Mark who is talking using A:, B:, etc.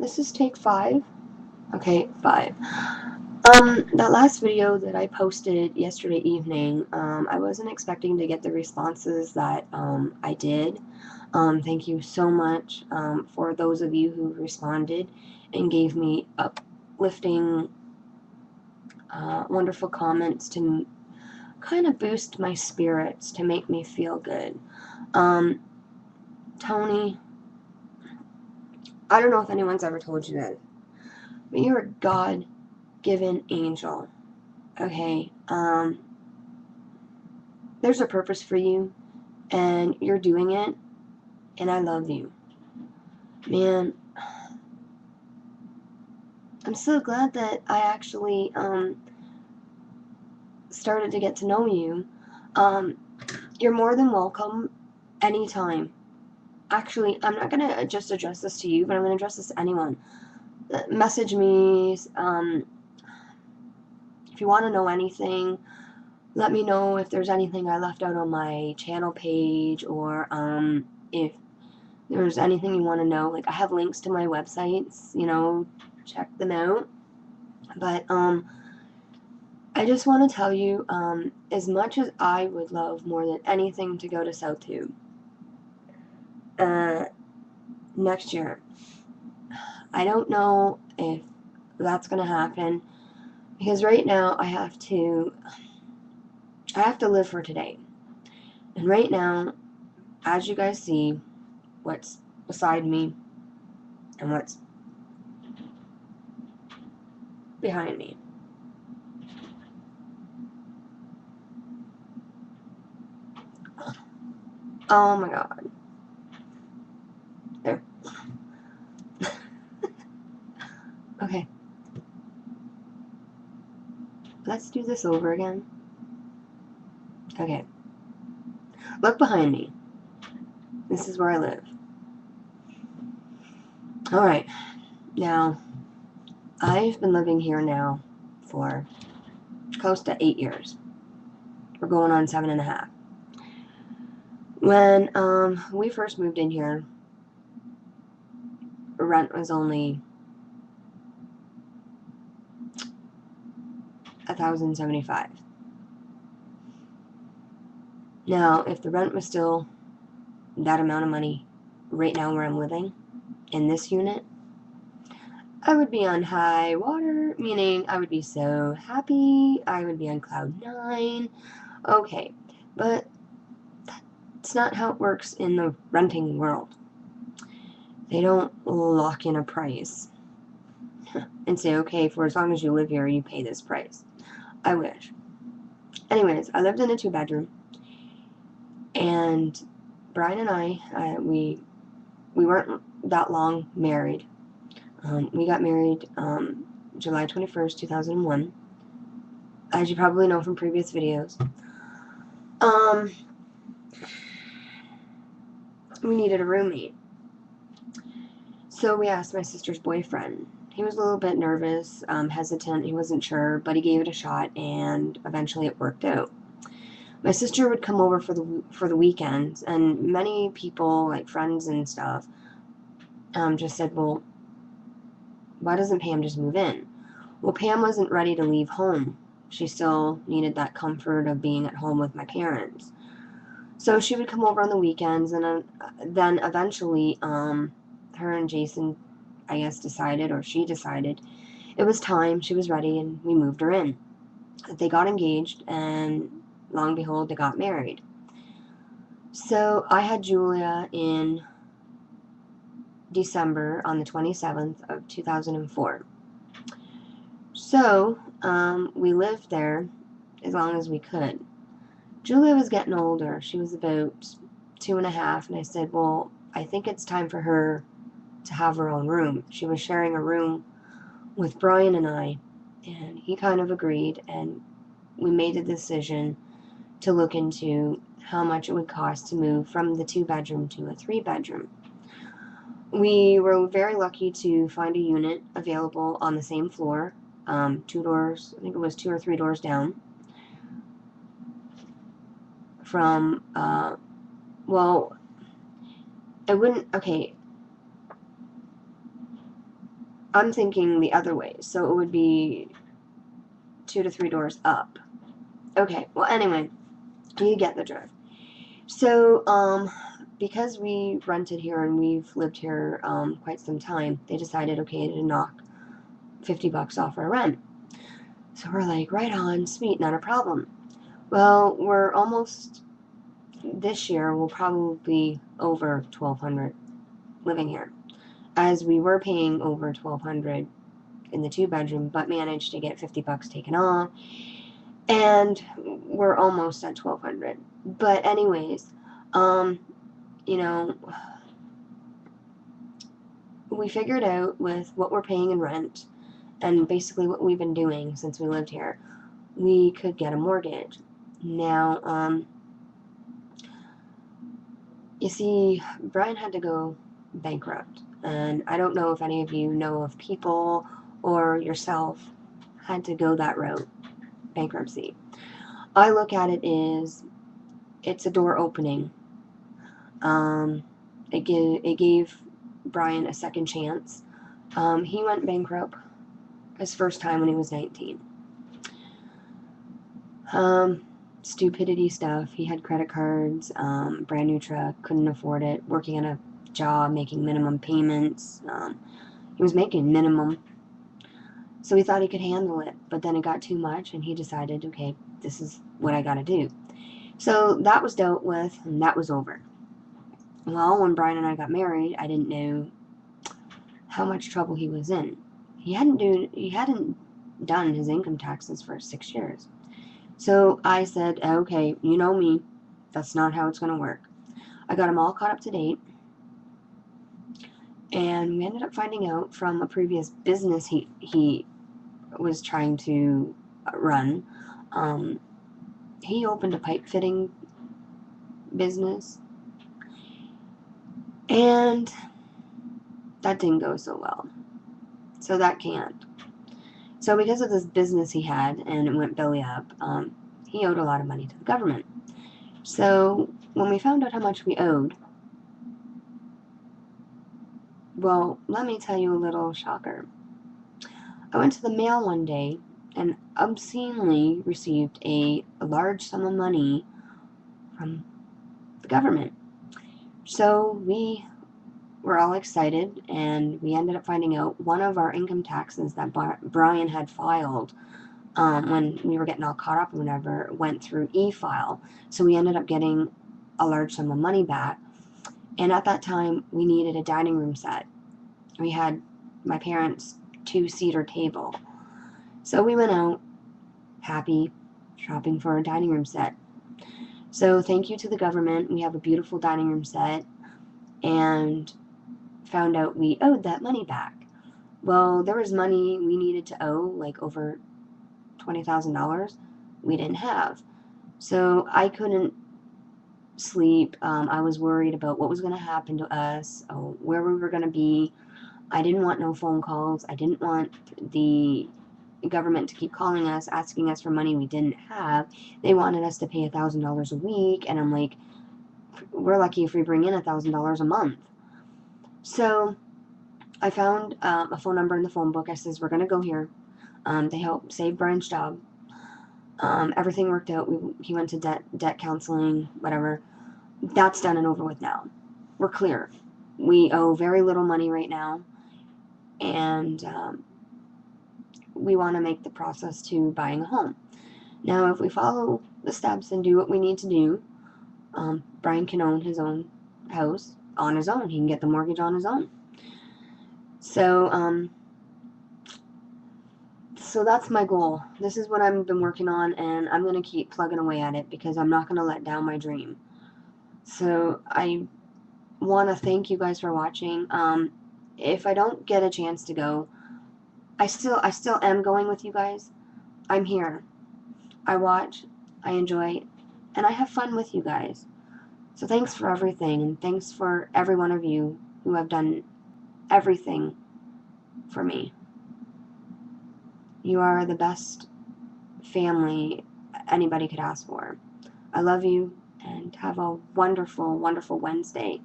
A: This is take 5. Okay, 5. That last video that I posted yesterday evening, I wasn't expecting to get the responses that I did. Thank you so much for those of you who responded and gave me uplifting, wonderful comments to kind of boost my spirits, to make me feel good. Tony, I don't know if anyone's ever told you that, but you're a God-given angel. Okay, there's a purpose for you, and you're doing it, and I love you. Man, I'm so glad that I actually, started to get to know you. You're more than welcome anytime. Actually, I'm not going to just address this to you, but I'm going to address this to anyone. Message me, if you want to know anything. Let me know if there's anything I left out on my channel page, or if there's anything you want to know. Like, I have links to my websites, check them out. But I just want to tell you, as much as I would love more than anything to go to SouthTube next year, I don't know if that's going to happen, because right now I have to live for today. And right now, as you guys see, what's beside me and what's behind me. Oh my God. There. Okay. Let's do this over again. Okay. Look behind me. This is where I live. Alright. Now, I've been living here now for close to 8 years. We're going on 7.5. When we first moved in here, rent was only $1,075. Now, if the rent was still that amount of money right now where I'm living, in this unit, I would be on high water, meaning I would be so happy, I would be on cloud 9. Okay, but that's not how it works in the renting world. They don't lock in a price and say, okay, for as long as you live here, you pay this price. I wish. Anyways, I lived in a 2-bedroom, and Brian and I, we weren't that long married. We got married July 21st, 2001, as you probably know from previous videos. We needed a roommate. So we asked my sister's boyfriend. He was a little bit nervous, hesitant, he wasn't sure, but he gave it a shot, and eventually it worked out. My sister would come over for the weekends, and many people, like friends and stuff, just said, well, why doesn't Pam just move in? Well, Pam wasn't ready to leave home. She still needed that comfort of being at home with my parents. So she would come over on the weekends, and then eventually, her and Jason, I guess, decided, or she decided, it was time, she was ready, and we moved her in. They got engaged, and lo and behold, they got married. So I had Julia in December, on the 27th of 2004. So, we lived there as long as we could. Julia was getting older. She was about 2.5, and I said, well, I think it's time for her to have her own room. She was sharing a room with Brian and I, and he kind of agreed, and we made the decision to look into how much it would cost to move from the 2-bedroom to a 3-bedroom. We were very lucky to find a unit available on the same floor, 2 doors, I think it was 2 or 3 doors down from, well, it wouldn't, okay, I'm thinking the other way, so it would be 2 to 3 doors up. Okay, well, anyway, you get the drift. So, because we rented here and we've lived here quite some time, they decided, okay, to knock $50 off our rent. So we're like, right on, sweet, not a problem. Well, we're almost, this year, we'll probably be over $1,200 living here, as we were paying over $1,200 in the 2-bedroom, but managed to get $50 taken off, and we're almost at $1,200. But anyways, you know, we figured out with what we're paying in rent and basically what we've been doing since we lived here, we could get a mortgage. Now, you see, Brian had to go bankrupt, and I don't know if any of you know of people or yourself had to go that route, bankruptcy. I look at it as it's a door opening. It gave Brian a second chance. He went bankrupt his first time when he was 19. Stupidity stuff. He had credit cards, brand new truck, couldn't afford it, working at a job, making minimum payments. He was making minimum. So he thought he could handle it, but then it got too much and he decided, okay, this is what I gotta do. So that was dealt with and that was over. Well, when Brian and I got married, I didn't know how much trouble he was in. He hadn't done his income taxes for 6 years. So I said, okay, you know me, that's not how it's going to work. I got him all caught up to date, and we ended up finding out from a previous business he was trying to run. He opened a pipe fitting business, and that didn't go so well. So that can't. So because of this business he had, and it went belly up, he owed a lot of money to the government. So when we found out how much we owed, well, let me tell you a little shocker. I went to the mail one day and obscenely received a large sum of money from the government. So we were all excited, and we ended up finding out one of our income taxes that Brian had filed when we were getting all caught up or whatever went through e-file. So we ended up getting a large sum of money back. And at that time, we needed a dining room set. We had my parents' 2-seater table. So we went out, happy, shopping for a dining room set. So thank you to the government. We have a beautiful dining room set, and found out we owed that money back. Well, there was money we needed to owe, like over $20,000 we didn't have. So I couldn't sleep. I was worried about what was going to happen to us, where we were going to be. I didn't want no phone calls. I didn't want the government to keep calling us, asking us for money we didn't have. They wanted us to pay $1,000 a week, and I'm like, we're lucky if we bring in $1,000 a month. So I found a phone number in the phone book. I says, we're going to go here. They helped save Brian's job. Everything worked out. He went to debt counseling, whatever. That's done and over with now. We're clear. We owe very little money right now, and we want to make the process to buying a home. Now, if we follow the steps and do what we need to do, Brian can own his own house on his own. He can get the mortgage on his own. So, so that's my goal. This is what I've been working on, and I'm going to keep plugging away at it because I'm not going to let down my dream. So I want to thank you guys for watching. If I don't get a chance to go, I still am going with you guys. I'm here. I watch, I enjoy, and I have fun with you guys. So thanks for everything, and thanks for every one of you who have done everything for me. You are the best family anybody could ask for. I love you, and have a wonderful, wonderful Wednesday.